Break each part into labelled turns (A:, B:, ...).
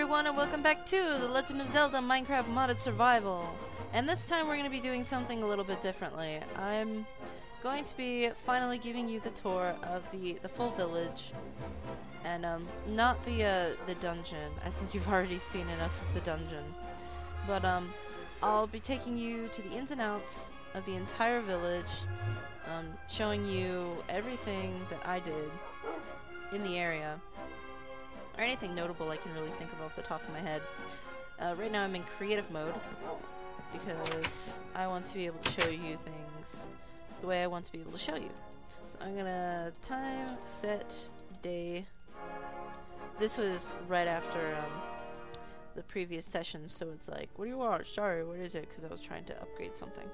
A: everyone, and welcome back to The Legend of Zelda Minecraft Modded Survival. And this time we're going to be doing something a little bit differently. I'm going to be finally giving you the tour of the full village, and not the dungeon. I think you've already seen enough of the dungeon. But I'll be taking you to the ins and outs of the entire village, showing you everything that I did in the area. Or anything notable I can really think of off the top of my head. Right now I'm in creative mode because I want to be able to show you things the way I want to be able to show you. So I'm gonna time, set, day. This was right after the previous session, so it's like, what do you want? Sorry, what is it? Because I was trying to upgrade something.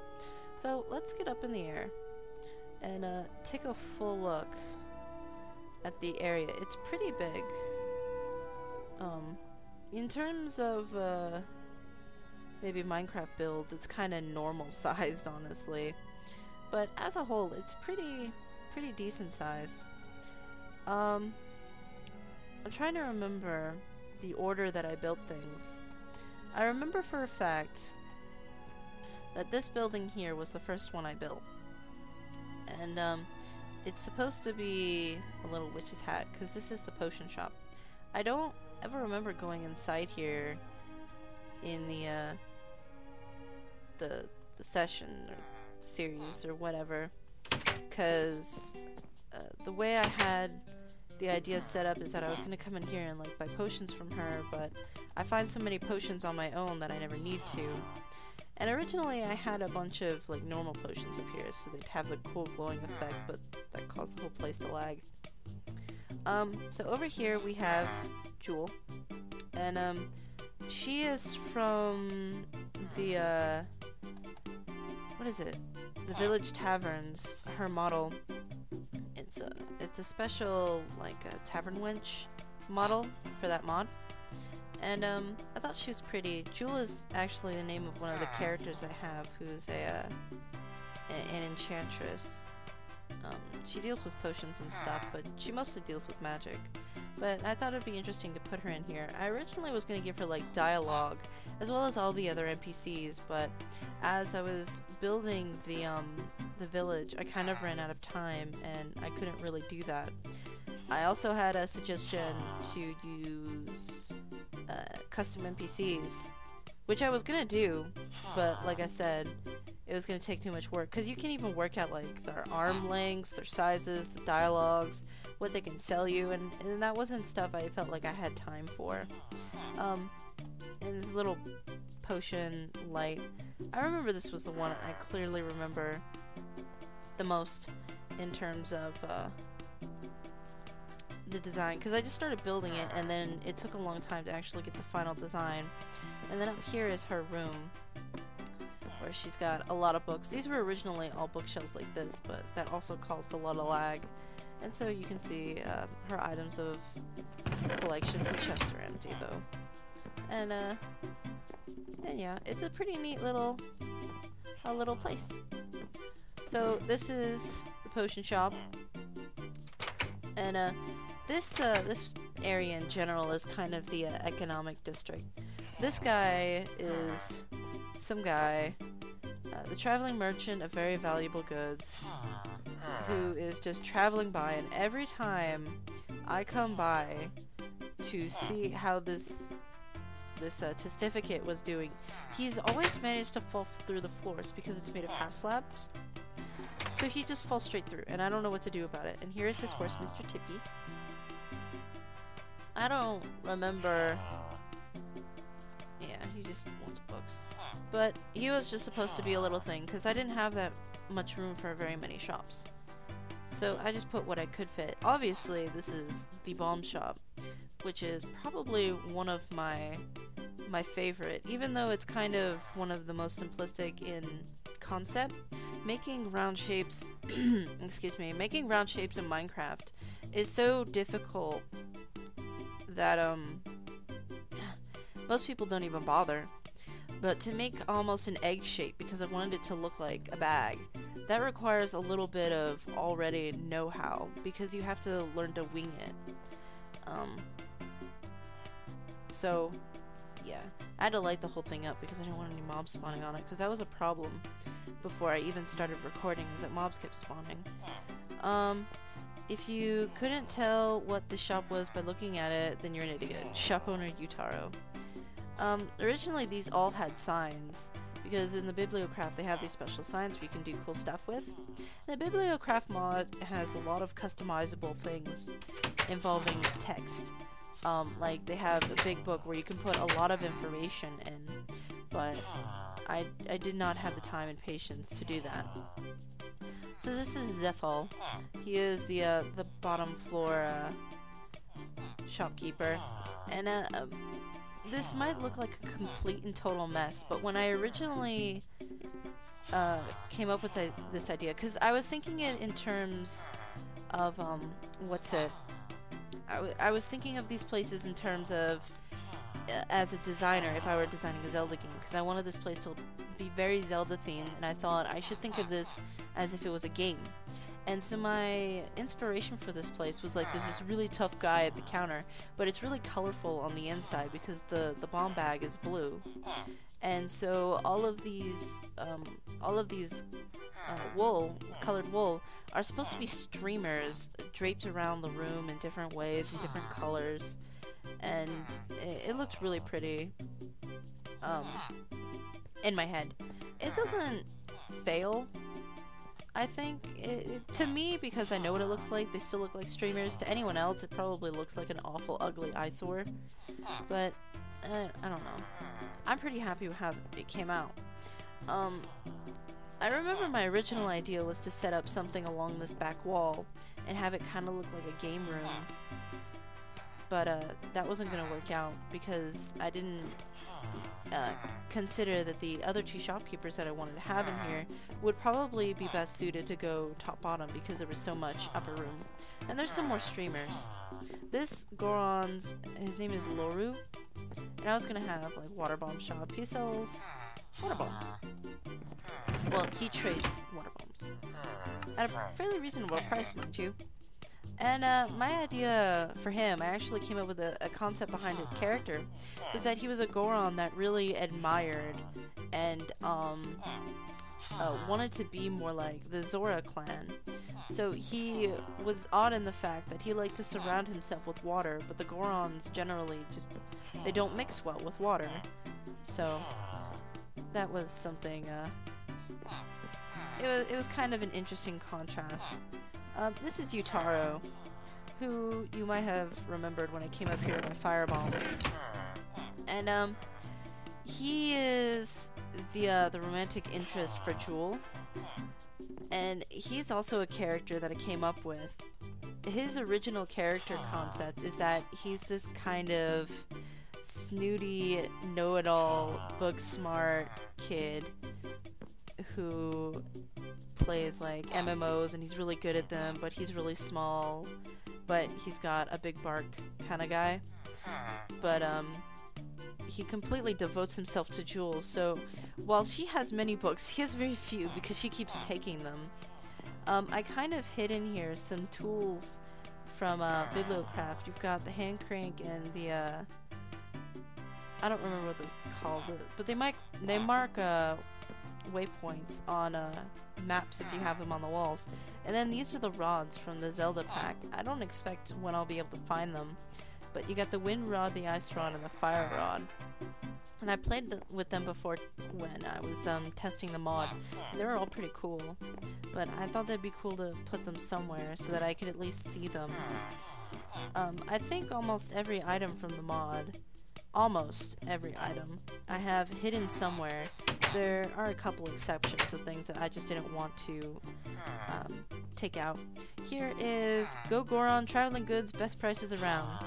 A: So let's get up in the air and take a full look at the area. It's pretty big. In terms of maybe Minecraft builds, it's kind of normal sized, honestly. But as a whole, it's pretty decent size. I'm trying to remember the order that I built things. I remember for a fact that this building here was the first one I built. And it's supposed to be a little witch's hat, because this is the potion shop. I don't ever remember going inside here in the session or series or whatever, because the way I had the idea set up is that I was gonna come in here and like buy potions from her, but I find so many potions on my own that I never need to. And originally I had a bunch of like normal potions up here, so they'd have the cool glowing effect, but that caused the whole place to lag. So over here we have Jewel, and she is from the what is it? The Village Taverns. Her model. It's a special like a tavern wench model for that mod, and I thought she was pretty. Jewel is actually the name of one of the characters I have, who's an enchantress. She deals with potions and stuff, but she mostly deals with magic. But I thought it'd be interesting to put her in here. I originally was going to give her like dialogue, as well as all the other NPCs, but as I was building the village, I kind of ran out of time, and I couldn't really do that. I also had a suggestion to use custom NPCs, which I was going to do, but like I said, it was going to take too much work, because you can even work out like their arm lengths, their sizes, dialogues, what they can sell you, and that wasn't stuff I felt like I had time for. And this little potion light, I remember this was the one I clearly remember the most in terms of the design, because I just started building it and then it took a long time to actually get the final design. And then up here is her room, where she's got a lot of books. These were originally all bookshelves like this, but that also caused a lot of lag. And so you can see her items of collections. The chests are empty though. And yeah, it's a pretty neat little place. So this is the potion shop, and this area in general is kind of the economic district. This guy is some guy, the traveling merchant of very valuable goods, who is just traveling by, and every time I come by to see how this testificate was doing, he's always managed to fall through the floors because it's made of half slabs. So he just falls straight through, and I don't know what to do about it. And here is his horse, Mr. Tippy. I don't remember. Yeah, he just wants books. But he was just supposed to be a little thing, because I didn't have that much room for very many shops. So I just put what I could fit. Obviously, this is the bomb shop, which is probably one of my favorite, even though it's kind of one of the most simplistic in concept. Making round shapes, excuse me, making round shapes in Minecraft is so difficult that most people don't even bother. But to make almost an egg shape, because I wanted it to look like a bag, that requires a little bit of already know-how, because you have to learn to wing it. So, yeah. I had to light the whole thing up because I didn't want any mobs spawning on it, because that was a problem before I even started recording, is that mobs kept spawning. If you couldn't tell what the shop was by looking at it, then you're an idiot. Shop owner Utaro. Originally these all had signs, because in the BiblioCraft they have these special signs where you can do cool stuff with. The BiblioCraft mod has a lot of customizable things involving text. Like they have a big book where you can put a lot of information in, but I did not have the time and patience to do that. So this is Zethal. He is the bottom floor shopkeeper, and this might look like a complete and total mess, but when I originally came up with this idea, because I was thinking it in terms of I was thinking of these places in terms of as a designer, if I were designing a Zelda game, because I wanted this place to be very Zelda themed, and I thought I should think of this as if it was a game. And so my inspiration for this place was like, there's this really tough guy at the counter, but it's really colorful on the inside because the bomb bag is blue. And so all of these colored wool are supposed to be streamers draped around the room in different ways and different colors, and it looked really pretty in my head. It doesn't fail, I think. To me, because I know what it looks like, they still look like streamers. To anyone else, it probably looks like an awful, ugly eyesore. But I don't know. I'm pretty happy with how it came out. I remember my original idea was to set up something along this back wall and have it kind of look like a game room. But that wasn't going to work out because I didn't consider that the other two shopkeepers that I wanted to have in here would probably be best suited to go top-bottom because there was so much upper room. And there's some more streamers. This Goron's, his name is Loru, and I was going to have like water bomb shop. He sells water bombs. Well, he trades water bombs at a fairly reasonable price, mind you. And my idea for him, I actually came up with a concept behind his character, was that he was a Goron that really admired and wanted to be more like the Zora clan. So he was odd in the fact that he liked to surround himself with water, but the Gorons generally just, they don't mix well with water. So that was something, it was kind of an interesting contrast. This is Utaro, who you might have remembered when I came up here with my fire bombs. And he is the romantic interest for Jewel, and he's also a character that I came up with. His original character concept is that he's this kind of snooty, know-it-all, book-smart kid who plays like MMOs and he's really good at them, but he's really small, but he's got a big bark kind of guy. But he completely devotes himself to Jewel, so while she has many books, he has very few because she keeps taking them. I kind of hid in here some tools from BiblioCraft. You've got the hand crank and the I don't remember what those are called, but they mark waypoints on maps if you have them on the walls. And then these are the rods from the Zelda pack. I don't expect when I'll be able to find them, but you got the wind rod, the ice rod, and the fire rod. And I played with them before when I was testing the mod. They were all pretty cool, but I thought that'd be cool to put them somewhere so that I could at least see them. I think almost every item from the mod, almost every item, I have hidden somewhere. There are a couple exceptions of things that I just didn't want to take out. Here is Go Goron, traveling goods, best prices around.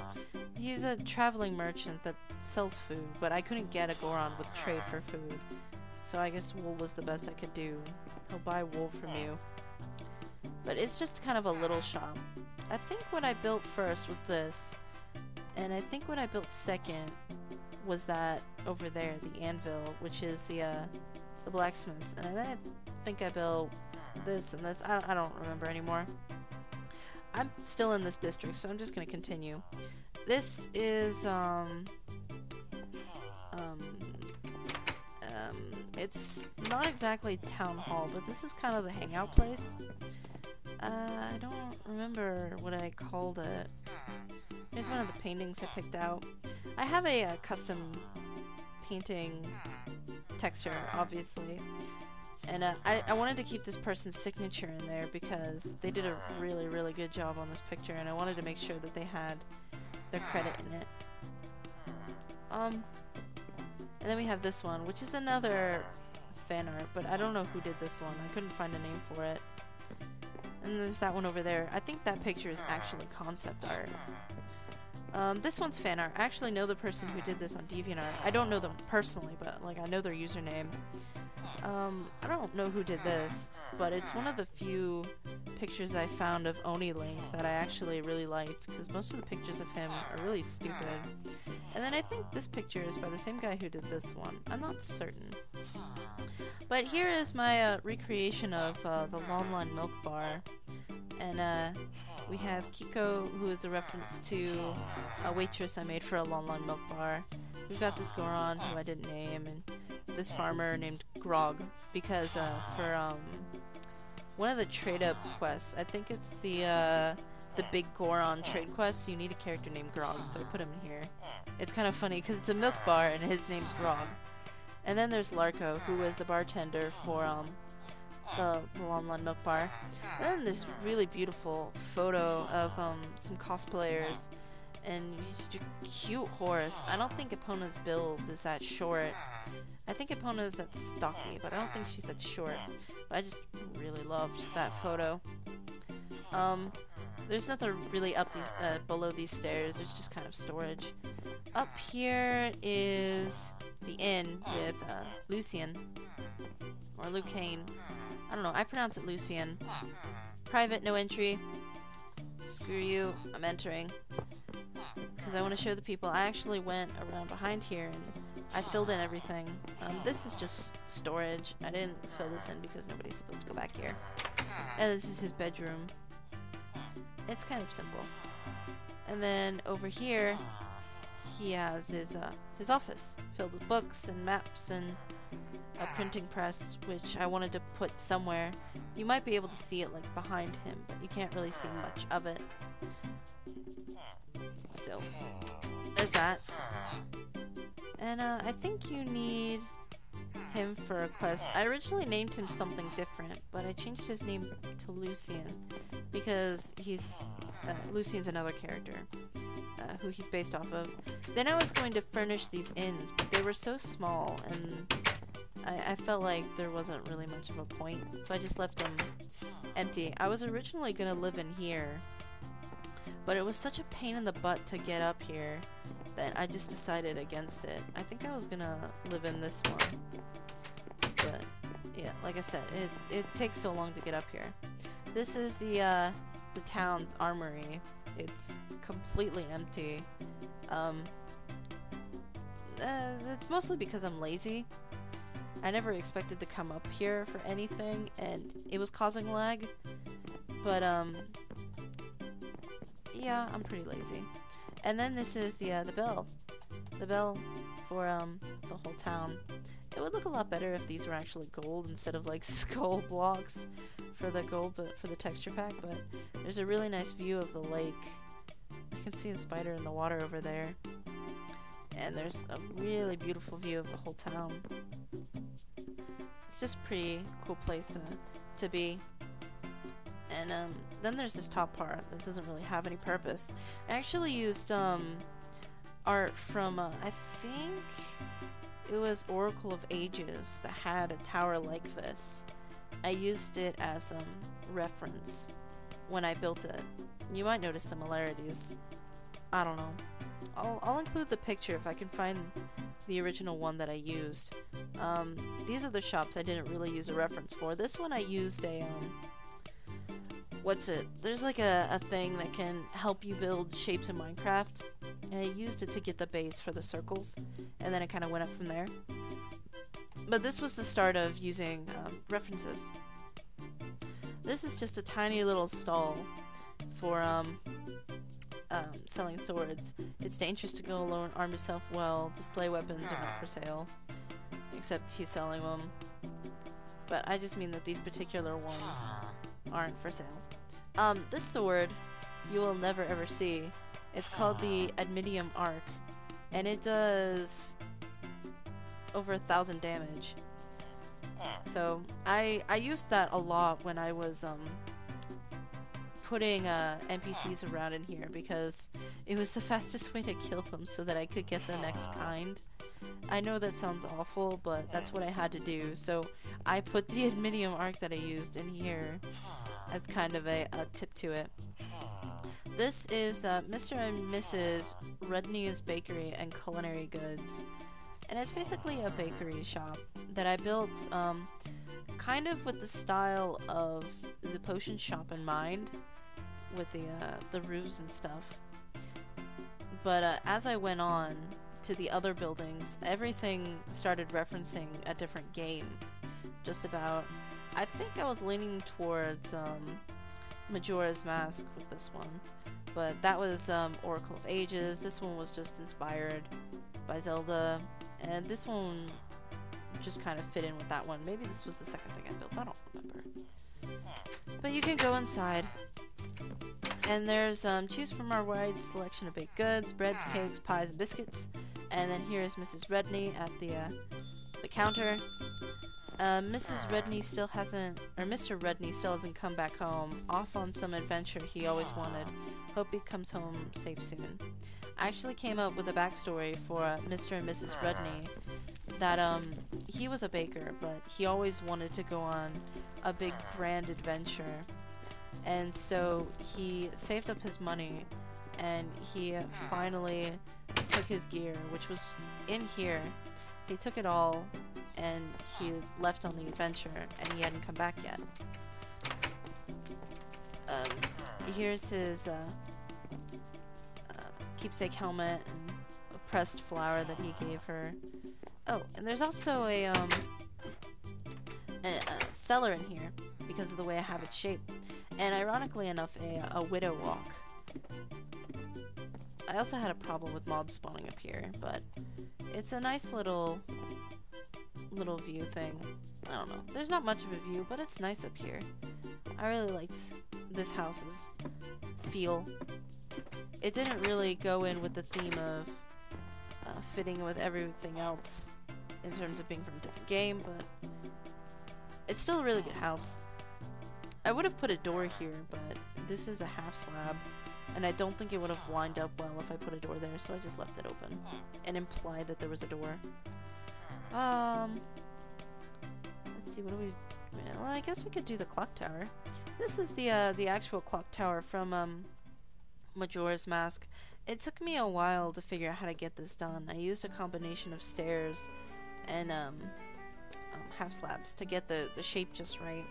A: He's a traveling merchant that sells food, but I couldn't get a Goron with trade for food, so I guess wool was the best I could do. He'll buy wool from you. But it's just kind of a little shop. I think what I built first was this, and I think what I built second was that over there, the anvil, which is the blacksmiths, and then I think I built this and this. I don't remember anymore. I'm still in this district, so I'm just gonna continue. This is It's not exactly town hall, but this is kind of the hangout place. I don't remember what I called it. Here's one of the paintings I picked out. I have a custom painting texture, obviously. And I wanted to keep this person's signature in there because they did a really, really good job on this picture, and I wanted to make sure that they had their credit in it. And then we have this one, which is another fan art, but I don't know who did this one. I couldn't find a name for it. And there's that one over there. I think that picture is actually concept art. This one's fan art. I actually know the person who did this on DeviantArt. I don't know them personally, but like I know their username. I don't know who did this, but it's one of the few pictures I found of Oni Link that I actually really liked, because most of the pictures of him are really stupid. And then I think this picture is by the same guy who did this one. I'm not certain. But here is my recreation of the LonLon Milk bar. And we have Kiko, who is a reference to a waitress I made for a LonLon Milk bar. We've got this Goron, who I didn't name, and this farmer named Grog, because for one of the trade-up quests, I think it's the big Goron trade quest, you need a character named Grog, so I put him in here. It's kind of funny because it's a milk bar and his name's Grog. And then there's Larko, who is the bartender for the LonLon Milk bar. And then this really beautiful photo of some cosplayers and a cute horse. I don't think Epona's build is that short. I think Epona's that stocky, but I don't think she's that short. But I just really loved that photo. There's nothing really up these below these stairs. There's just kind of storage. Up here is the inn with Lucien or Lucane. I don't know. I pronounce it Lucien. Private, no entry. Screw you. I'm entering because I want to show the people. I actually went around behind here and I filled in everything. This is just storage. I didn't fill this in because nobody's supposed to go back here. And this is his bedroom. It's kind of simple. And then over here, he has his office filled with books and maps and a printing press, which I wanted to put somewhere. You might be able to see it like behind him, but you can't really see much of it. So there's that. And I think you need him for a quest. I originally named him something different, but I changed his name to Lucien because Lucien's another character who he's based off of. Then I was going to furnish these inns, but they were so small and I felt like there wasn't really much of a point, so I just left them empty. I was originally going to live in here, but it was such a pain in the butt to get up here that I just decided against it. I think I was going to live in this one. But yeah, like I said, it takes so long to get up here. This is the town's armory. It's completely empty. It's mostly because I'm lazy. I never expected to come up here for anything, and it was causing lag. But yeah, I'm pretty lazy. And then this is the bell. The bell for the whole town. It would look a lot better if these were actually gold instead of like skull blocks for the gold, but for the texture pack. But there's a really nice view of the lake. I can see a spider in the water over there. And there's a really beautiful view of the whole town. It's just a pretty cool place to be. And then there's this top part that doesn't really have any purpose. I actually used art from I think it was Oracle of Ages that had a tower like this. I used it as reference when I built it. You might notice similarities. I don't know. I'll include the picture if I can find the original one that I used. These are the shops I didn't really use a reference for. This one I used a what's it? There's like a thing that can help you build shapes in Minecraft, and I used it to get the base for the circles, and then it kind of went up from there. But this was the start of using references. This is just a tiny little stall for selling swords. It's dangerous to go alone, arm yourself well, display weapons are not for sale. except he's selling them. But I just mean that these particular ones aren't for sale. This sword you will never ever see. It's called the Adminium Arc, and it does over 1,000 damage. So I used that a lot when I was putting NPCs around in here, because it was the fastest way to kill them so that I could get the next kind. I know that sounds awful, but that's what I had to do. So I put the Adminium Arc that I used in here as kind of a tip to it. This is Mr. and Mrs. Rudney's Bakery and Culinary Goods. And it's basically a bakery shop that I built kind of with the style of the potion shop in mind, with the roofs and stuff. But as I went on to the other buildings, everything started referencing a different game. Just about. I think I was leaning towards Majora's Mask with this one, but that was Oracle of Ages. This one was just inspired by Zelda, and this one just kind of fit in with that one. Maybe this was the second thing I built, I don't remember. But you can go inside, and there's choose from our wide selection of baked goods, breads, cakes, pies, and biscuits. And then here's Mrs. Rudney at the counter. Mrs. Rudney still hasn't, or Mr. Rudney still hasn't come back home, off on some adventure he always wanted. Hope he comes home safe soon. I actually came up with a backstory for Mr. and Mrs. Rudney, that he was a baker, but he always wanted to go on a big grand adventure. And so he saved up his money, and he finally took his gear, which was in here. He took it all, and he left on the adventure, and he hadn't come back yet. Here's his keepsake helmet and a pressed flower that he gave her. Oh, and there's also a cellar in here because of the way I have it shaped, and ironically enough, a widow walk. I also had a problem with mobs spawning up here, but it's a nice little view thing. I don't know. There's not much of a view, but it's nice up here. I really liked this house's feel. It didn't really go in with the theme of fitting with everything else in terms of being from a different game, but it's still a really good house. I would have put a door here, but this is a half slab, and I don't think it would have lined up well if I put a door there, so I just left it open and implied that there was a door. Let's see, what do we... Well, I guess we could do the clock tower. This is the actual clock tower from Majora's Mask. It took me a while to figure out how to get this done. I used a combination of stairs and half slabs to get the shape just right.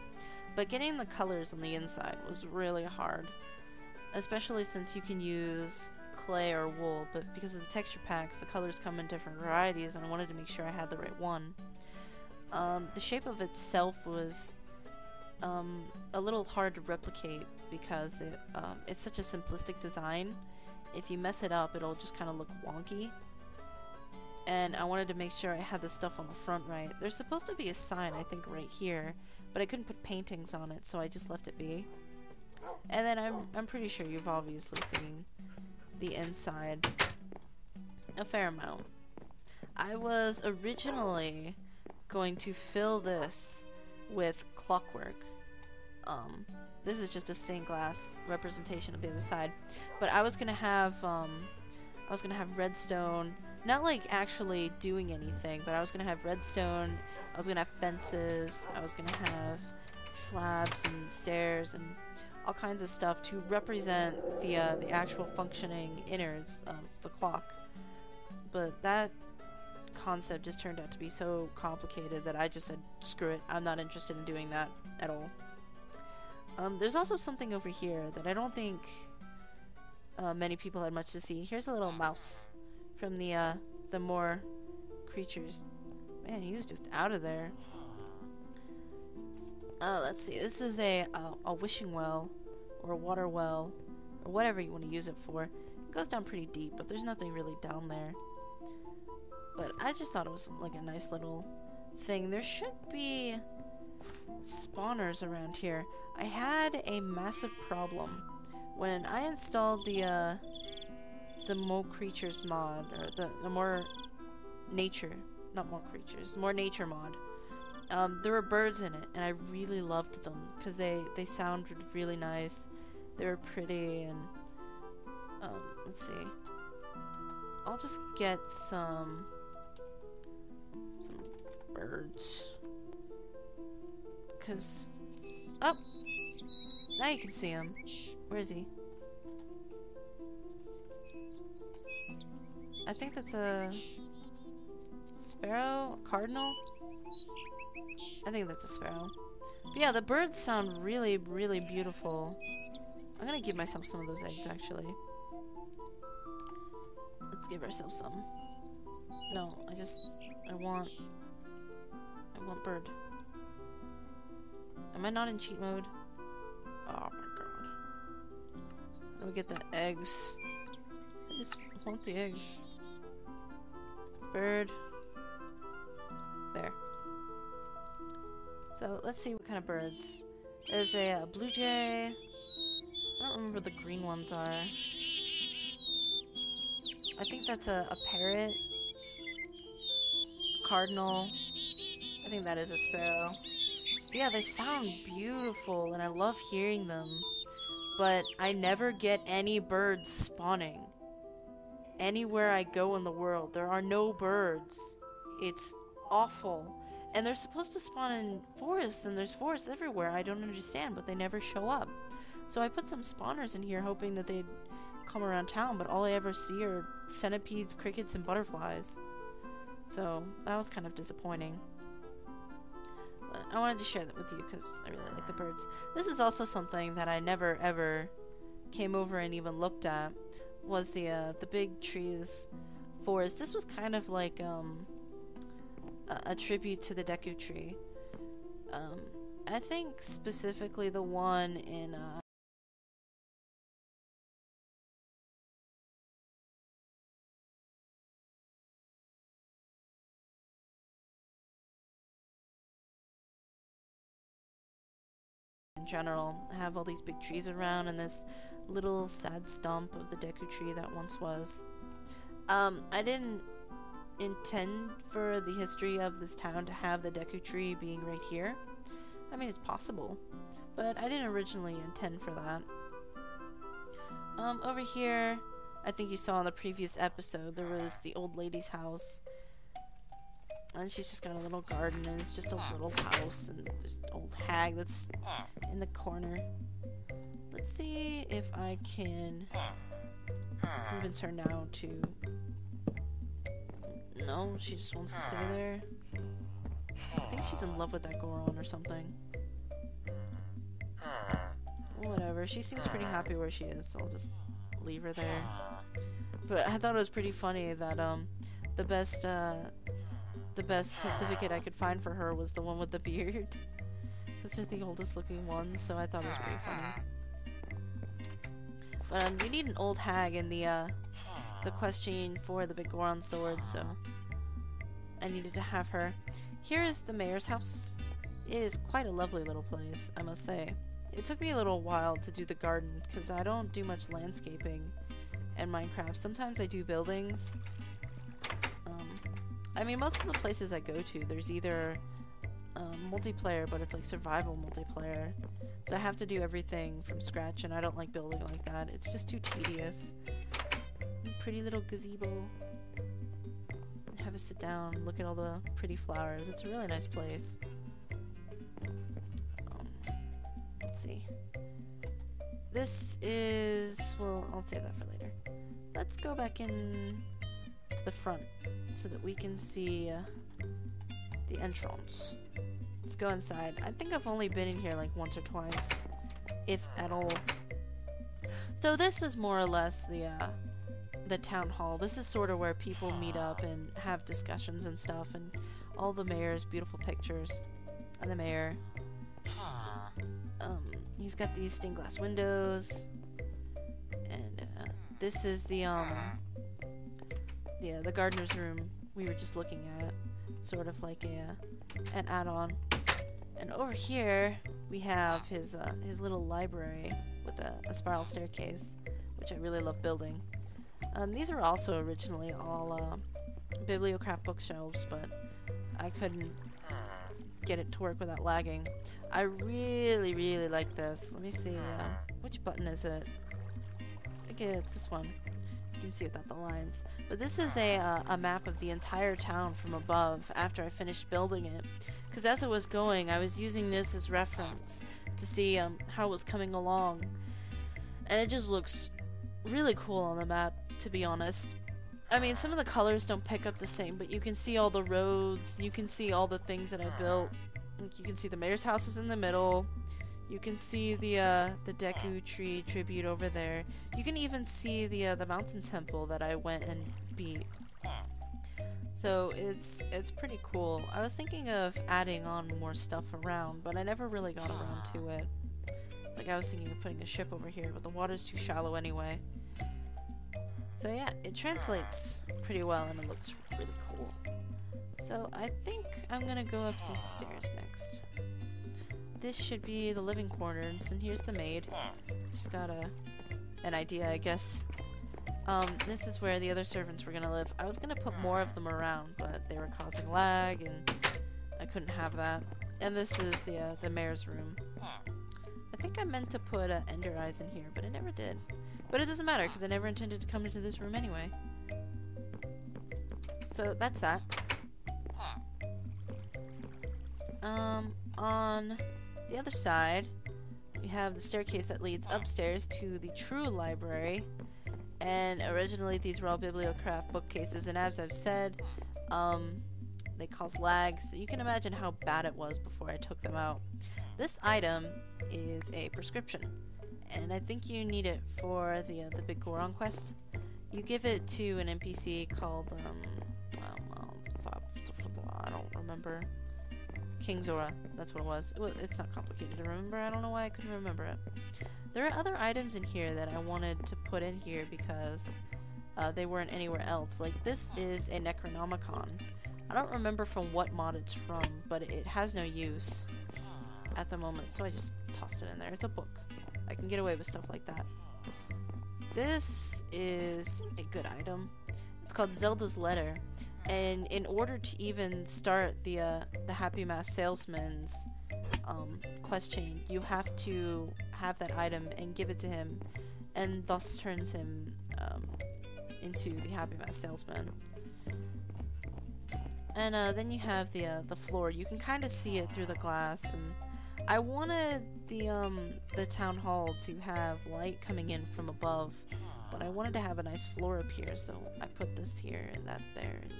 A: But getting the colors on the inside was really hard, especially since you can use clay or wool, but because of the texture packs, the colors come in different varieties, and I wanted to make sure I had the right one. The shape of itself was a little hard to replicate because it's such a simplistic design. If you mess it up, it'll just kind of look wonky. And I wanted to make sure I had the stuff on the front right. There's supposed to be a sign, I think, right here, but I couldn't put paintings on it, so I just left it be. And then I'm pretty sure you've obviously seen the inside a fair amount. I was originally going to fill this with clockwork. This is just a stained glass representation of the other side, but I was gonna have redstone, not like actually doing anything, but I was gonna have redstone, I was gonna have fences, I was gonna have slabs and stairs and all kinds of stuff to represent the actual functioning innards of the clock. But that concept just turned out to be so complicated that I just said, screw it, I'm not interested in doing that at all. There's also something over here that I don't think many people had much to see. Here's a little mouse from the more creatures. Man, he was just out of there. Let's see, this is a wishing well, or a water well, or whatever you want to use it for. It goes down pretty deep, but there's nothing really down there. But I just thought it was like a nice little thing. There should be spawners around here. I had a massive problem when I installed the More Creatures mod, or the More Nature, not More Creatures, More Nature mod. There were birds in it, and I really loved them because they sounded really nice. They were pretty, and let's see. I'll just get some birds, cause now you can see him. Where is he? I think that's a sparrow, a cardinal. I think that's a sparrow. But yeah, the birds sound really, really beautiful. I'm gonna give myself some of those eggs, actually. Let's give ourselves some. No, I want bird. Am I not in cheat mode? Oh my god. Let me get the eggs. I just want the eggs. Bird. There. So let's see what kind of birds. There's a blue jay. I don't remember what the green ones are. I think that's a parrot. A cardinal. I think that is a sparrow. But yeah, they sound beautiful and I love hearing them. But I never get any birds spawning. Anywhere I go in the world, there are no birds. It's awful. And they're supposed to spawn in forests, and there's forests everywhere. I don't understand, but they never show up. So I put some spawners in here hoping that they'd come around town, but all I ever see are centipedes, crickets, and butterflies. So that was kind of disappointing. But I wanted to share that with you because I really like the birds. This is also something that I never ever came over and even looked at, was the big trees forest. This was kind of like a tribute to the Deku tree. I think specifically the one in general. I have all these big trees around and this little sad stump of the Deku tree that once was. I didn't intend for the history of this town to have the Deku tree being right here. I mean, it's possible, but I didn't originally intend for that. Over here, I think you saw in the previous episode, there was the old lady's house. And she's just got a little garden, and it's just a little house, and there's an old hag that's in the corner. Let's see if I can convince her now to... No, she just wants to stay there. I think she's in love with that Goron or something. Whatever, she seems pretty happy where she is, so I'll just leave her there. But I thought it was pretty funny that the best certificate I could find for her was the one with the beard. Because they're the oldest looking ones, so I thought it was pretty funny. But you need an old hag in the quest chain for the big Goron sword, so I needed to have her. Here is the mayor's house. It is quite a lovely little place, I must say. It took me a little while to do the garden, because I don't do much landscaping in Minecraft. Sometimes I do buildings. I mean, most of the places I go to, there's either multiplayer, but it's like survival multiplayer. So I have to do everything from scratch, and I don't like building like that. It's just too tedious. Pretty little gazebo. Have a sit down, look at all the pretty flowers. It's a really nice place. Let's see. This is... well, I'll save that for later. Let's go back in to the front so that we can see the entrance. Let's go inside. I think I've only been in here like once or twice, if at all. So this is more or less the town hall. This is sort of where people meet up and have discussions and stuff, and all the mayor's beautiful pictures of the mayor. He's got these stained glass windows, and this is the gardener's room we were just looking at, sort of like an add-on. And over here we have his little library with a spiral staircase, which I really love building. These are also originally all BiblioCraft bookshelves, but I couldn't get it to work without lagging. I really, really like this. Let me see, which button is it? I think it's this one. You can see without the lines. But this is a map of the entire town from above after I finished building it. Because as I was going, I was using this as reference to see how it was coming along. And it just looks really cool on the map, to be honest. I mean, some of the colors don't pick up the same, but you can see all the roads, you can see all the things that I built. You can see the mayor's house is in the middle. You can see the Deku tree tribute over there. You can even see the mountain temple that I went and beat. So it's pretty cool. I was thinking of adding on more stuff around, but I never really got around to it. Like, I was thinking of putting a ship over here, but the water's too shallow anyway. So yeah, it translates pretty well and it looks really cool. So I think I'm gonna go up these stairs next. This should be the living quarters, and here's the maid. She's got an idea, I guess. This is where the other servants were gonna live. I was gonna put more of them around, but they were causing lag, and I couldn't have that. And this is the mayor's room. I think I meant to put ender eyes in here, but I never did. But it doesn't matter, because I never intended to come into this room anyway. So that's that. On the other side, we have the staircase that leads upstairs to the true library. And originally these were all BiblioCraft bookcases, and as I've said, they cause lag, so you can imagine how bad it was before I took them out. This item is a prescription, and I think you need it for the Big Goron quest. You give it to an NPC called, I don't remember. King Zora, that's what it was. It's not complicated to remember. I don't know why I couldn't remember it. There are other items in here that I wanted to put in here because they weren't anywhere else. Like, this is a Necronomicon. I don't remember from what mod it's from, but it has no use at the moment, so I just tossed it in there. It's a book. I can get away with stuff like that. This is a good item. It's called Zelda's Letter. And in order to even start the Happy Mask Salesman's quest chain, you have to have that item and give it to him, and thus turns him into the Happy Mask Salesman. And then you have the floor. You can kind of see it through the glass, and I wanted the town hall to have light coming in from above, but I wanted to have a nice floor up here, so I put this here and that there, and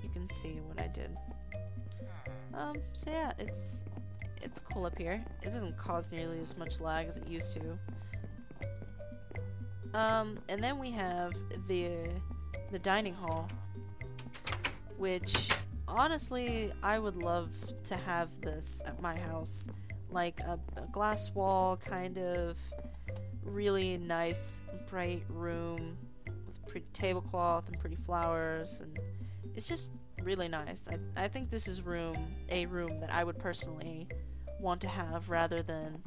A: you can see what I did. So yeah, it's cool up here. It doesn't cause nearly as much lag as it used to. And then we have the dining hall, which honestly I would love to have this at my house, like a glass wall, kind of really nice bright room with pretty tablecloth and pretty flowers, and it's just really nice. I think this is a room that I would personally want to have rather than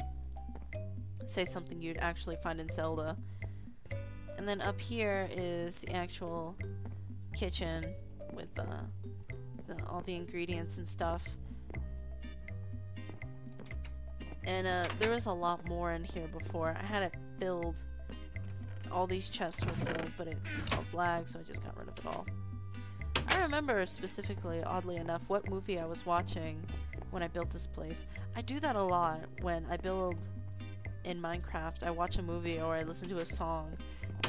A: say something you'd actually find in Zelda. And then up here is the actual kitchen with all the ingredients and stuff. And there was a lot more in here before. I had it filled. All these chests were filled, but it caused lag, so I just got rid of it all. I remember specifically, oddly enough, what movie I was watching when I built this place. I do that a lot when I build in Minecraft. I watch a movie or I listen to a song,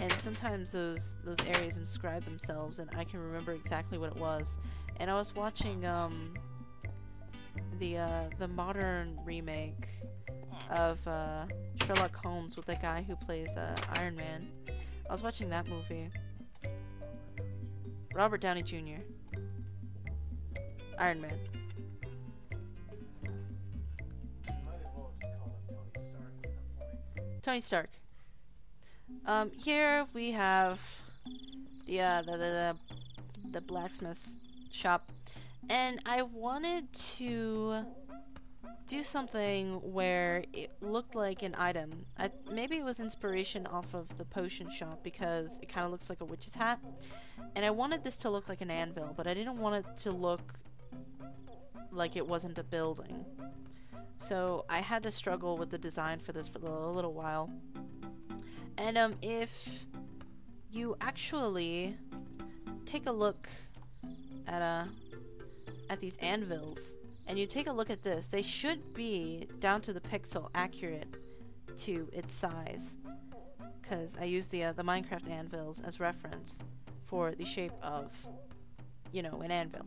A: and sometimes those areas inscribe themselves, and I can remember exactly what it was. And I was watching the modern remake of Sherlock Holmes with the guy who plays Iron Man. I was watching that movie. Robert Downey Jr. Iron Man. Tony Stark. Here we have the blacksmith's shop, And I wanted to do something where it looked like an item. Maybe it was inspiration off of the potion shop because it kind of looks like a witch's hat. And I wanted this to look like an anvil, but I didn't want it to look like it wasn't a building. So I had to struggle with the design for this for a little while. And if you actually take a look at these anvils, and you take a look at this, they should be down to the pixel accurate to its size, because I used the Minecraft anvils as reference for the shape of, you know, an anvil.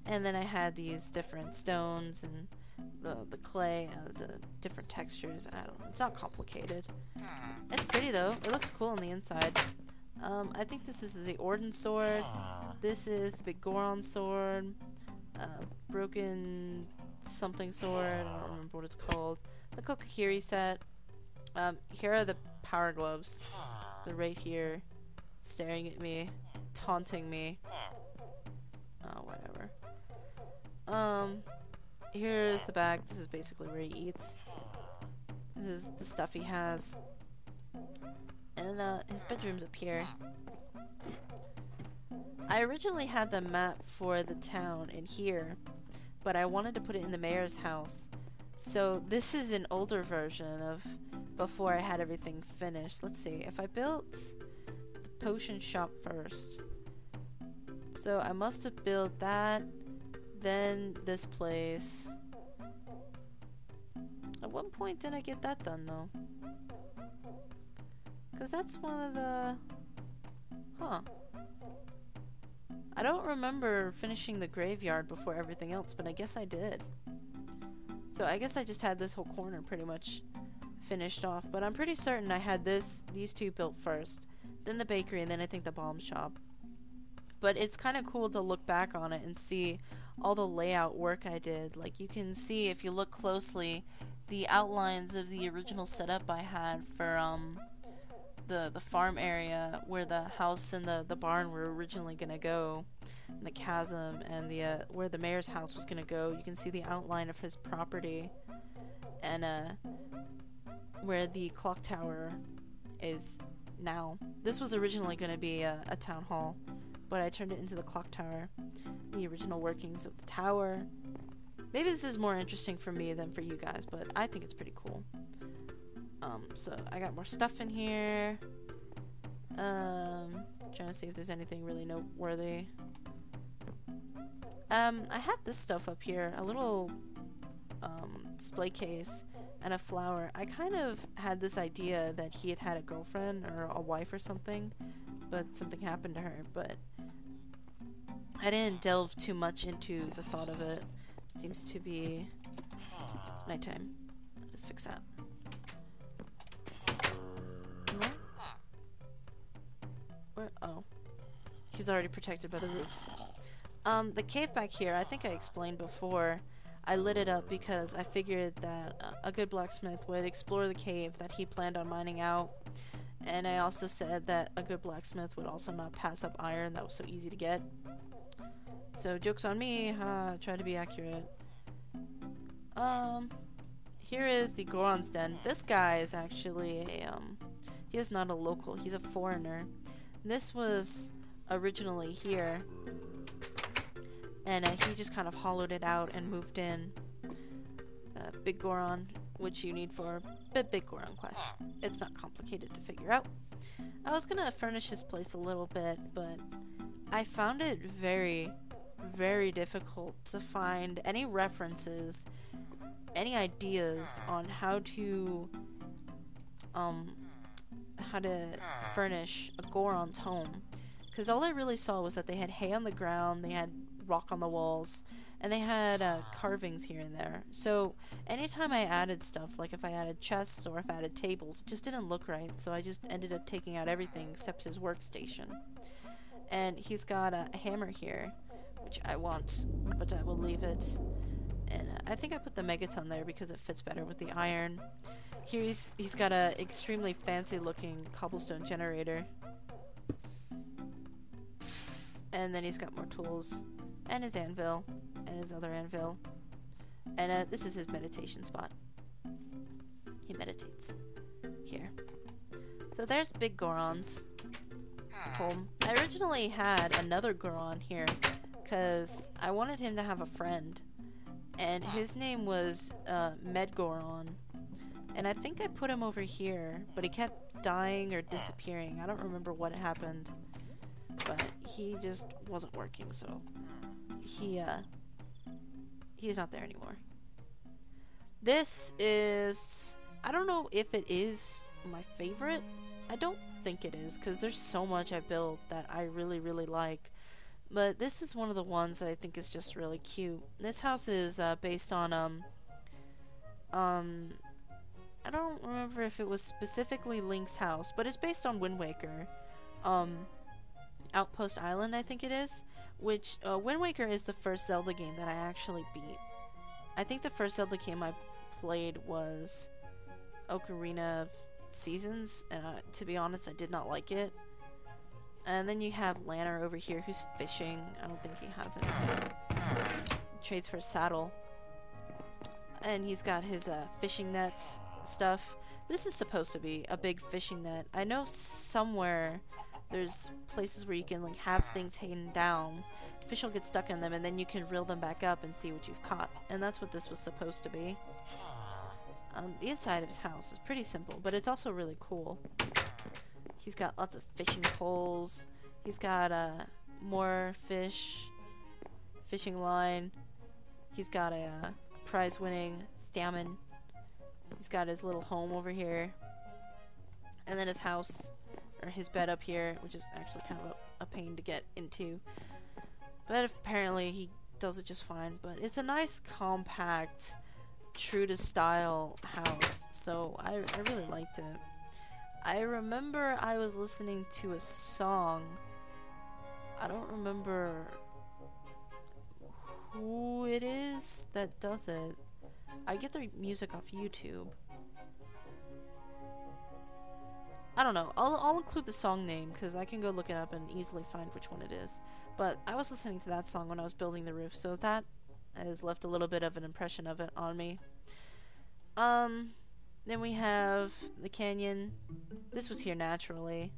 A: And then I had these different stones and the clay, the different textures. I don't know, it's not complicated. It's pretty though, it looks cool on the inside. I think this is the Orden sword, this is the Big Goron sword, broken something sword, I don't remember what it's called. The Kokahiri set. Here are the power gloves. They're right here, staring at me, taunting me. Oh, whatever. Here's the bag. This is basically where he eats. This is the stuff he has. And his bedroom's up here. I originally had the map for the town in here, but I wanted to put it in the mayor's house. So this is an older version of before I had everything finished. Let's see, if I built the potion shop first. So I must have built that, then this place. At what point did I get that done though? Because that's one of the... Huh. I don't remember finishing the graveyard before everything else, but I guess I did. So I guess I just had this whole corner pretty much finished off, but I'm pretty certain I had these two built first, then the bakery, and then I think the bomb shop. But it's kind of cool to look back on it and see all the layout work I did. Like you can see if you look closely the outlines of the original setup I had for the farm area where the house and the barn were originally gonna go, and the chasm, and the where the mayor's house was gonna go. You can see the outline of his property, and where the clock tower is now. This was originally gonna be a town hall, but I turned it into the clock tower. The original workings of the tower. Maybe this is more interesting for me than for you guys, but I think it's pretty cool. So I got more stuff in here. Trying to see if there's anything really noteworthy. I have this stuff up here, a little display case and a flower. I kind of had this idea that he had a girlfriend or a wife or something, but something happened to her, but I didn't delve too much into the thought of it. It seems to be nighttime. Let's fix that. Where? Oh. He's already protected by the roof. The cave back here, I think I explained before, I lit it up because I figured that a good blacksmith would explore the cave that he planned on mining out. And I also said that a good blacksmith would also not pass up iron that was so easy to get. So, joke's on me, try to be accurate. Here is the Goron's Den. This guy is actually he is not a local, he's a foreigner. This was originally here, and he just kind of hollowed it out and moved in. Big Goron, which you need for Big Goron quests. It's not complicated to figure out. I was gonna furnish his place a little bit, but I found it very, very difficult to find any references, any ideas on how to furnish a Goron's home, because all I really saw was that they had hay on the ground, they had rock on the walls, and they had carvings here and there. So anytime I added stuff, like if I added chests or if I added tables, it just didn't look right, so I just ended up taking out everything except his workstation. And he's got a hammer here, which I want, but I will leave it. And I think I put the megaton there because it fits better with the iron. Here he's got a extremely fancy looking cobblestone generator. And then he's got more tools. and his anvil, and his other anvil. And this is his meditation spot. He meditates here. So there's Big Goron's home. I originally had another Goron here because I wanted him to have a friend, and his name was Medgoron, and I think I put him over here, but he kept dying or disappearing. I don't remember what happened, but he just wasn't working, so he's not there anymore. This is, I don't know if it is my favorite. I don't think it is, because there's so much I built that I really, really like. But this is one of the ones that I think is just really cute. This house is based on, I don't remember if it was specifically Link's house, but it's based on Wind Waker. Outpost Island, I think it is. Which, Wind Waker is the first Zelda game that I actually beat. I think the first Zelda game I played was Ocarina of Seasons, and to be honest, I did not like it. And then you have Lanner over here who's fishing. I don't think he has anything. He trades for a saddle. And he's got his fishing nets stuff. This is supposed to be a big fishing net. I know somewhere there's places where you can like have things hanging down. Fish will get stuck in them, and then you can reel them back up and see what you've caught. And that's what this was supposed to be. The inside of his house is pretty simple, but it's also really cool. He's got lots of fishing poles. He's got more fishing line. He's got a prize-winning salmon. He's got his little home over here. And then his house, or his bed up here, which is actually kind of a pain to get into. But apparently he does it just fine. But it's a nice, compact, true to style house, so I really liked it. I remember I was listening to a song. I don't remember who it is that does it. I get their music off YouTube. I don't know. I'll include the song name because I can go look it up and easily find which one it is. But I was listening to that song when I was building the roof, so that has left a little bit of an impression of it on me. Then we have the canyon. This was here naturally.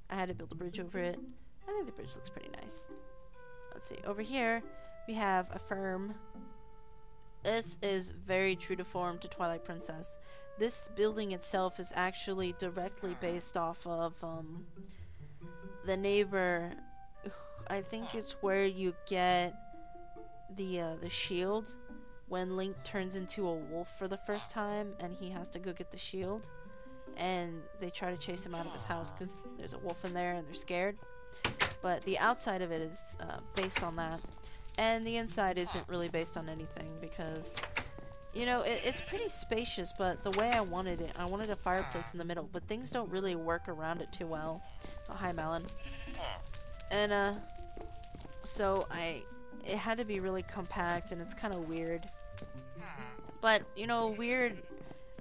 A: I had to build a bridge over it. I think the bridge looks pretty nice. Let's see. Over here, we have a firm. This is very true to form to Twilight Princess. This building itself is actually directly based off of the neighbor. I think it's where you get the shield when Link turns into a wolf for the first time and he has to go get the shield, and they try to chase him out of his house because there's a wolf in there and they're scared. But the outside of it is based on that, and the inside isn't really based on anything because, you know, it's pretty spacious, but the way I wanted it, I wanted a fireplace in the middle, but things don't really work around it too well. Oh, hi, Malin. And so it had to be really compact, and it's kind of weird. But, you know, weird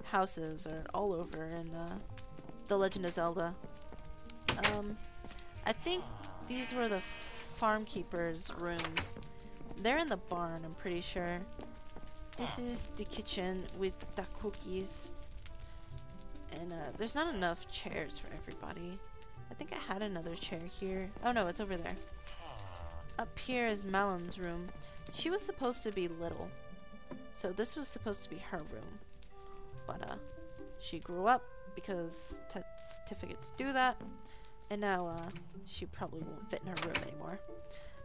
A: houses are all over in The Legend of Zelda. I think these were the farm keeper's rooms. They're in the barn, I'm pretty sure. This is the kitchen with the cookies. And there's not enough chairs for everybody. I think I had another chair here. Oh no, it's over there. Up here is Malin's room. She was supposed to be little, so this was supposed to be her room. But she grew up because certificates do that, and now she probably won't fit in her room anymore.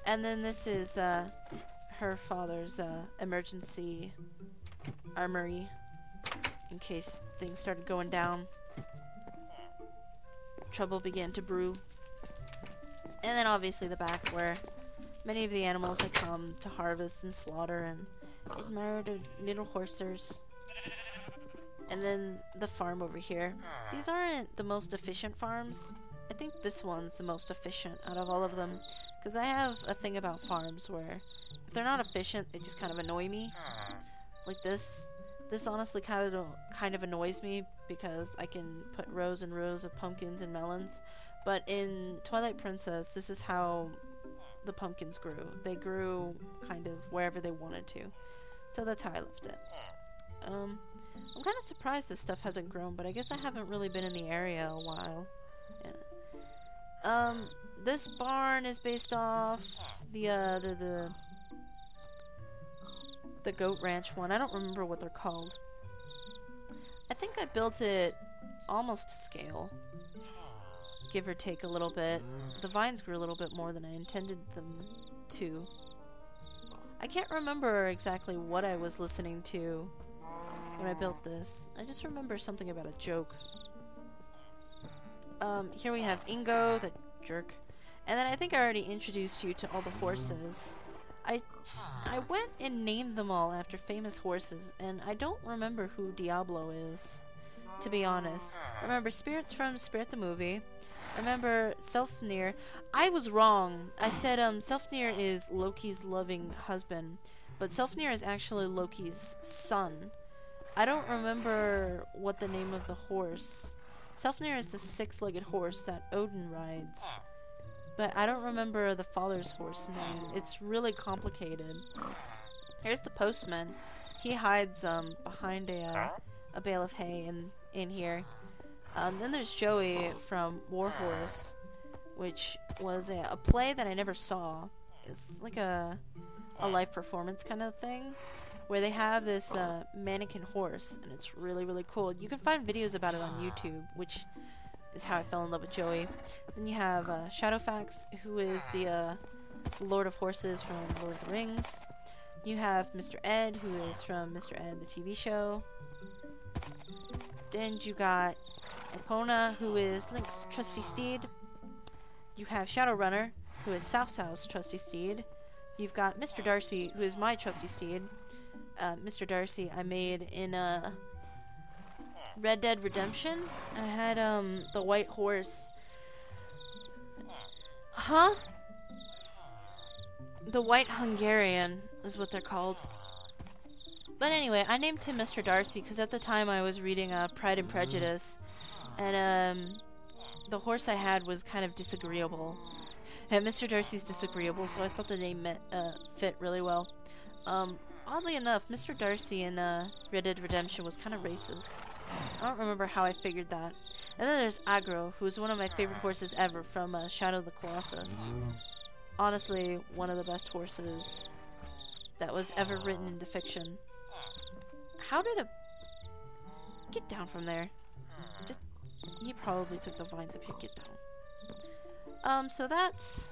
A: And then this is her father's emergency armory in case things started going down. Trouble began to brew. And then obviously the back where many of the animals had come to harvest and slaughter and admire the little horsers. And then the farm over here. These aren't the most efficient farms. I think this one's the most efficient out of all of them. Because I have a thing about farms where if they're not efficient, they just kind of annoy me. Like this. This honestly kind of annoys me because I can put rows and rows of pumpkins and melons. But in Twilight Princess, this is how the pumpkins grew. They grew kind of wherever they wanted to. So that's how I left it. I'm kind of surprised this stuff hasn't grown, but I guess I haven't really been in the area a while. Yeah. This barn is based off the goat ranch one. I don't remember what they're called. I think I built it almost to scale. Give or take a little bit. The vines grew a little bit more than I intended them to. I can't remember exactly what I was listening to when I built this. I just remember something about a joke. Here we have Ingo, the jerk. And then I think I already introduced you to all the horses. I went and named them all after famous horses, and I don't remember who Diablo is, to be honest. I remember Spirits from Spirit the Movie. I remember Selfnir. I was wrong. I said Selfnir is Loki's loving husband, but Selfnir is actually Loki's son. I don't remember what the name of the horse. Selfnir is the six-legged horse that Odin rides, but I don't remember the father's horse name. It's really complicated. Here's the postman. He hides behind a bale of hay in here. Then there's Joey from Warhorse, which was a play that I never saw. It's like a live performance kind of thing, where they have this mannequin horse, and it's really, really cool. You can find videos about it on YouTube, which is how I fell in love with Joey. Then you have Shadowfax, who is the Lord of Horses from Lord of the Rings. You have Mr. Ed, who is from Mr. Ed, the TV show. Then you got Epona, who is Link's trusty steed. You have Shadowrunner, who is South's trusty steed. You've got Mr. Darcy, who is my trusty steed. Mr. Darcy I made in Red Dead Redemption. I had the white horse. Huh? The White Hungarian is what they're called. But anyway, I named him Mr. Darcy because at the time I was reading Pride and Prejudice, and the horse I had was kind of disagreeable. And Mr. Darcy's disagreeable, so I thought the name fit really well. Oddly enough, Mr. Darcy in Red Dead Redemption was kind of racist. I don't remember how I figured that. And then there's Agro, who's one of my favorite horses ever from Shadow of the Colossus. Honestly, one of the best horses that was ever written into fiction. How did get down from there? He probably took the vines up here. Get down. So that's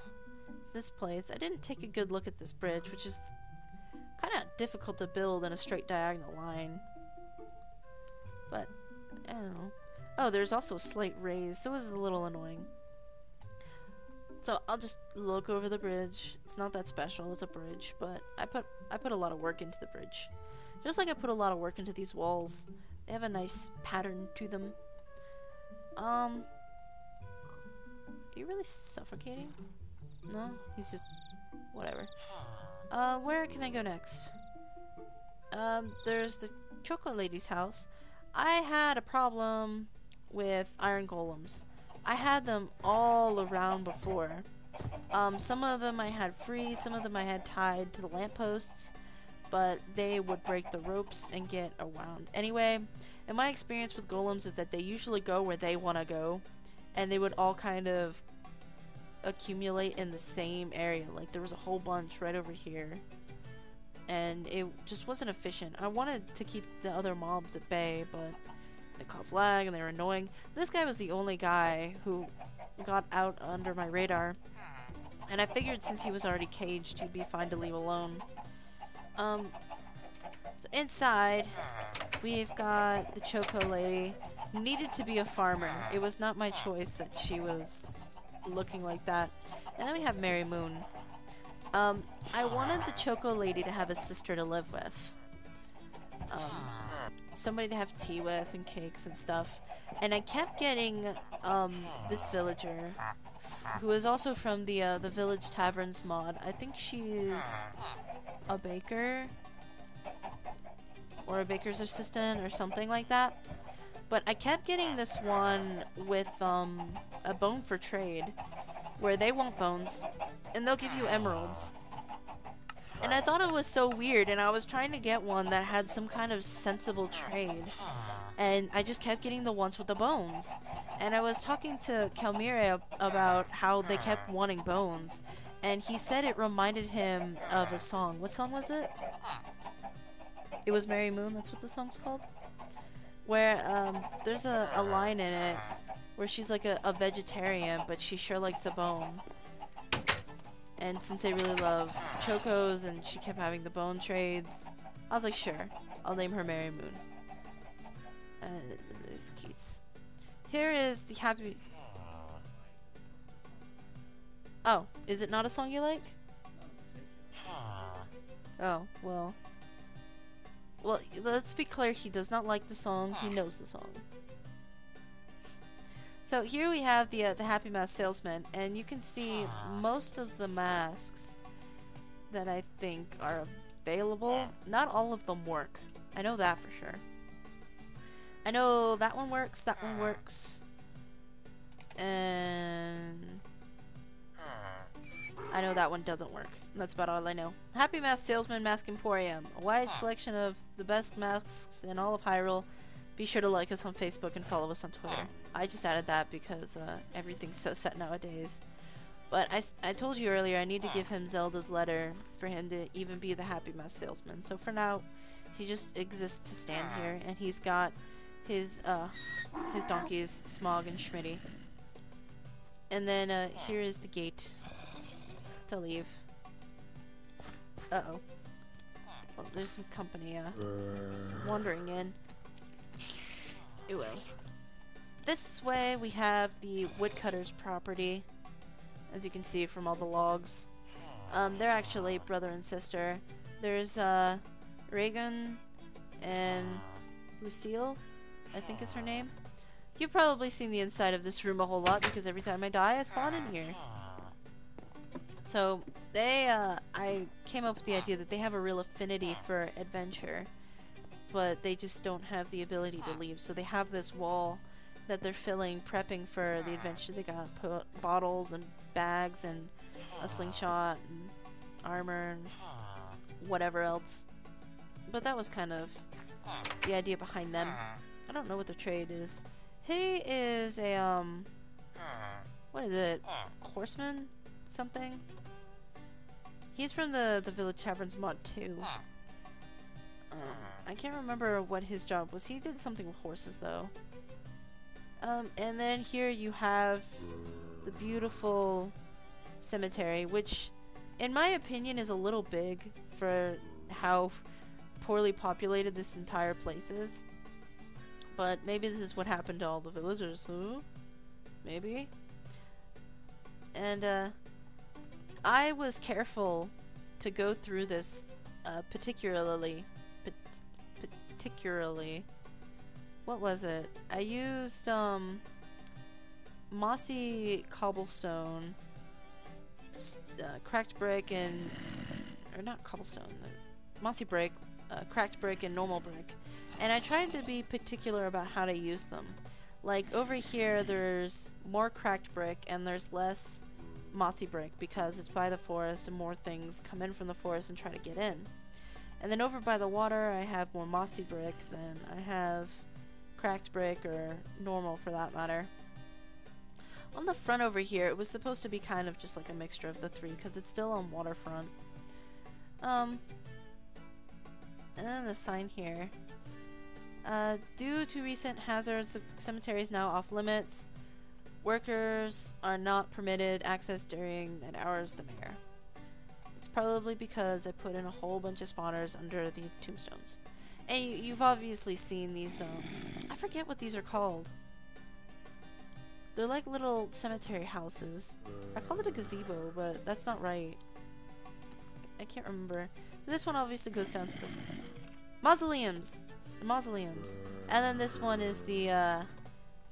A: this place. I didn't take a good look at this bridge, which is kind of difficult to build in a straight diagonal line. But, I don't know. Oh, there's also a slight raise, so it was a little annoying. So I'll just look over the bridge. It's not that special, it's a bridge, but I put a lot of work into the bridge. Just like I put a lot of work into these walls. They have a nice pattern to them. Are you really suffocating? No? He's just... whatever. Where can I go next? There's the Choco Lady's house. I had a problem with iron golems. I had them all around before. Some of them I had free, some of them I had tied to the lampposts, but they would break the ropes and get around. Anyway, and my experience with golems is that they usually go where they want to go, and they would all kind of accumulate in the same area. Like there was a whole bunch right over here, and it just wasn't efficient. I wanted to keep the other mobs at bay, but it caused lag and they were annoying. This guy was the only guy who got out under my radar, and I figured since he was already caged he'd be fine to leave alone. So inside we've got the Choco Lady, who needed to be a farmer. It was not my choice that she was looking like that. And then we have Mary Moon. I wanted the Choco Lady to have a sister to live with. Somebody to have tea with and cakes and stuff. And I kept getting this villager, who is also from the village Taverns Mod. I think she's a baker, or a baker's assistant, or something like that. But I kept getting this one with a bone for trade, where they want bones, and they'll give you emeralds. And I thought it was so weird, and I was trying to get one that had some kind of sensible trade. And I just kept getting the ones with the bones. And I was talking to Kalmira about how they kept wanting bones. And he said it reminded him of a song. What song was it? It was Mary Moon, that's what the song's called? Where there's a line in it where she's like a vegetarian, but she sure likes a bone. And since they really love chocos and she kept having the bone trades, I was like, sure, I'll name her Mary Moon. There's the Keats. Here is the happy... Oh, is it not a song you like? Oh, well. Well, let's be clear, he does not like the song, he knows the song. So here we have the Happy Mask Salesman, and you can see most of the masks that I think are available. Not all of them work. I know that for sure. I know that one works, and I know that one doesn't work. That's about all I know. Happy Mask Salesman Mask Emporium. A wide selection of the best masks in all of Hyrule. Be sure to like us on Facebook and follow us on Twitter. I just added that because everything says that nowadays. But I told you earlier I need to give him Zelda's letter for him to even be the Happy Mask Salesman. So for now, he just exists to stand here, and he's got his donkeys, Smog and Schmitty. And then here is the gate to leave. Uh-oh. Well, there's some company wandering in. It will. This way we have the woodcutter's property, as you can see from all the logs. They're actually brother and sister. There's Reagan and Lucille, I think is her name. You've probably seen the inside of this room a whole lot because every time I die I spawn in here. So they, I came up with the idea that they have a real affinity for adventure, but they just don't have the ability to leave. So they have this wall that they're filling, prepping for the adventure. They got bottles and bags and a slingshot and armor and whatever else. But that was kind of the idea behind them. I don't know what the trade is. He is a, what is it? Horseman? Something? He's from the Village Taverns Mod too. I can't remember what his job was. He did something with horses though. And then here you have the beautiful cemetery, which in my opinion is a little big for how poorly populated this entire place is. But maybe this is what happened to all the villagers, huh? Maybe. And I was careful to go through this particularly, what was it? I used mossy cobblestone, cracked brick, and or not cobblestone, mossy brick, cracked brick, and normal brick. And I tried to be particular about how to use them. Like over here there's more cracked brick and there's less mossy brick because it's by the forest and more things come in from the forest and try to get in. And then over by the water I have more mossy brick than I have cracked brick or normal for that matter. On the front over here it was supposed to be kind of just like a mixture of the three because it's still on waterfront. And then the sign here. Due to recent hazards, the cemetery is now off limits. Workers are not permitted access during night hours, the mayor. It's probably because I put in a whole bunch of spawners under the tombstones. And you've obviously seen these, I forget what these are called. They're like little cemetery houses. I called it a gazebo, but that's not right. I can't remember. But this one obviously goes down to the mausoleums. The mausoleums. And then this one is the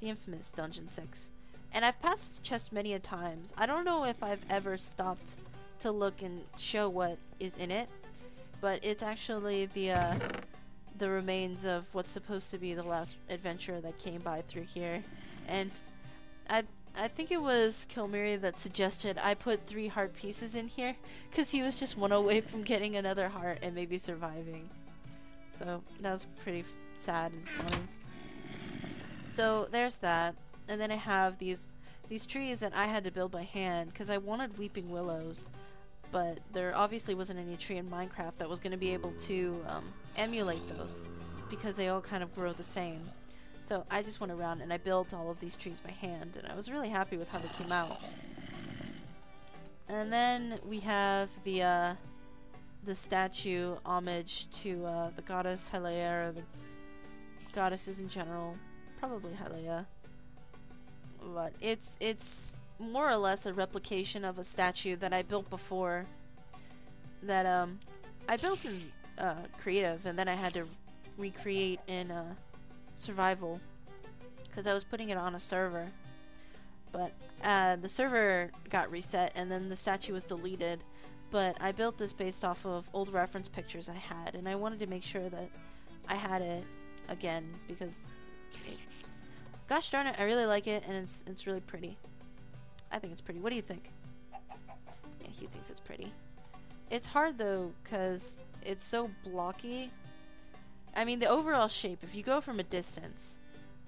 A: infamous Dungeon 6. And I've passed this chest many a times. I don't know if I've ever stopped to look and show what is in it, but it's actually the remains of what's supposed to be the last adventurer that came by through here. And I I think it was Kilmiri that suggested I put 3 heart pieces in here, because he was just one away from getting another heart and maybe surviving. So that was pretty sad and funny. So there's that, and then I have these trees that I had to build by hand because I wanted weeping willows, but there obviously wasn't any tree in Minecraft that was going to be able to emulate those because they all kind of grow the same. So I just went around and I built all of these trees by hand, and I was really happy with how they came out. And then we have the statue homage to the goddess Hylia, or the goddesses in general, probably Hylia. But it's more or less a replication of a statue that I built before. That I built in creative, and then I had to recreate in survival because I was putting it on a server. But the server got reset, and then the statue was deleted. But I built this based off of old reference pictures I had, and I wanted to make sure that I had it again because, gosh darn it, I really like it, and it's really pretty. I think it's pretty. What do you think? Yeah, he thinks it's pretty. It's hard though because it's so blocky. I mean, the overall shape, if you go from a distance,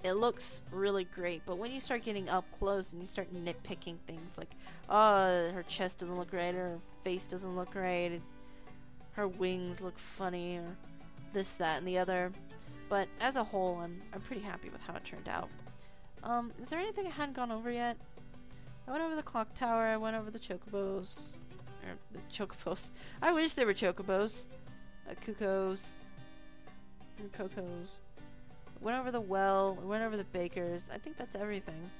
A: it looks really great, but when you start getting up close and you start nitpicking things like, oh, her chest doesn't look right, or her face doesn't look right, her wings look funny, or this, that, and the other. But as a whole, I'm pretty happy with how it turned out. Is there anything I hadn't gone over yet? I went over the clock tower, I went over the chocobos. Or the chocobos. I wish they were chocobos. Cuckoos. And cocos. Went over the well, went over the bakers. I think that's everything.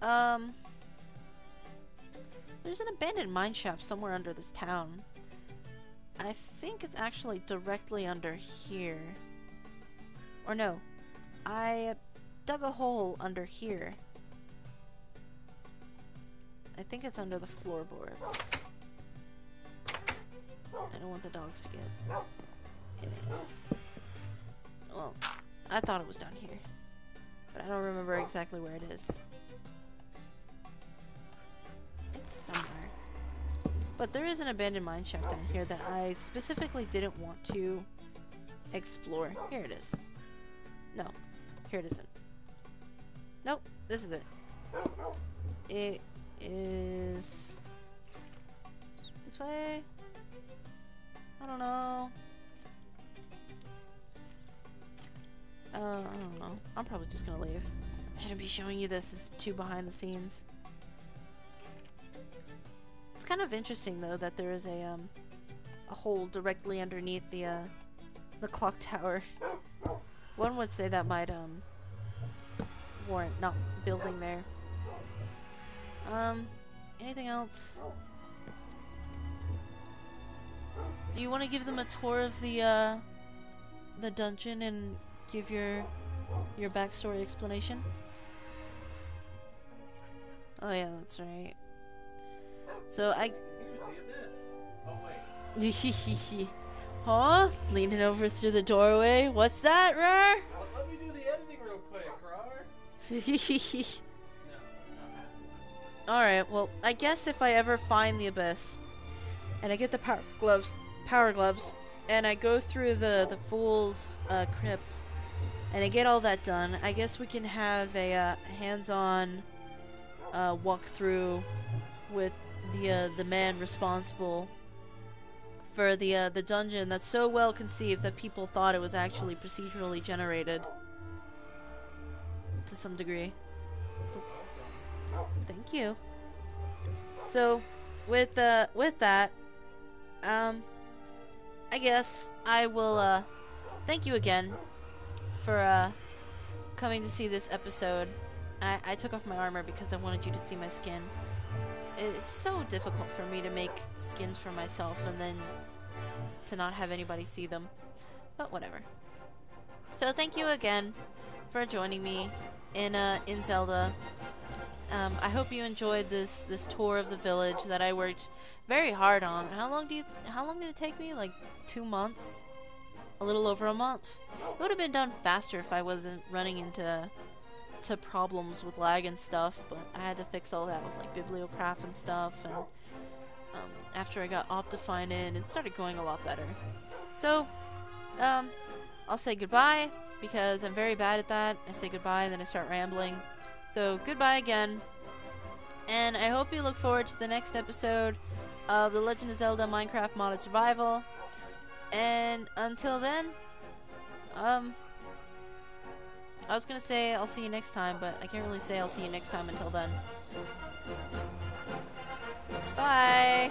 A: There's an abandoned mine shaft somewhere under this town. I think it's actually directly under here. Or no. I dug a hole under here. I think it's under the floorboards. I don't want the dogs to get in it. Well, I thought it was down here, but I don't remember exactly where it is. It's somewhere. But there is an abandoned mine shaft down here that I specifically didn't want to explore. Here it is. No, here it isn't. Nope, this is it. It is this way? I don't know. I don't know. I'm probably just gonna leave. I shouldn't be showing you this. It's too behind the scenes. It's kind of interesting though that there is a hole directly underneath the clock tower. One would say that might warrant not building there. Anything else? Do you want to give them a tour of the dungeon and give your backstory explanation? Oh yeah, that's right. So I... Here's the abyss. Oh wait. Huh? Leaning over through the doorway. What's that, Rar?
B: Well, let me do the editing real quick, Rar.
A: Alright, well, I guess if I ever find the abyss, and I get the power gloves, and I go through the Fool's Crypt, and I get all that done, I guess we can have a hands-on walkthrough with the man responsible for the dungeon that's so well conceived that people thought it was actually procedurally generated to some degree. Thank you. So, with that, I guess I will thank you again for coming to see this episode. I took off my armor because I wanted you to see my skin. It's so difficult for me to make skins for myself and then to not have anybody see them. But whatever. So thank you again for joining me in Zelda. I hope you enjoyed this tour of the village that I worked very hard on. How long did it take me? Like 2 months? A little over a month. It would have been done faster if I wasn't running into to problems with lag and stuff, but I had to fix all that with like BiblioCraft and stuff, and after I got OptiFine in, it started going a lot better. So, I'll say goodbye, because I'm very bad at that. I say goodbye and then I start rambling. So, goodbye again, and I hope you look forward to the next episode of The Legend of Zelda Minecraft Modded Survival, and until then, I was gonna say I'll see you next time, but I can't really say I'll see you next time until then. Bye!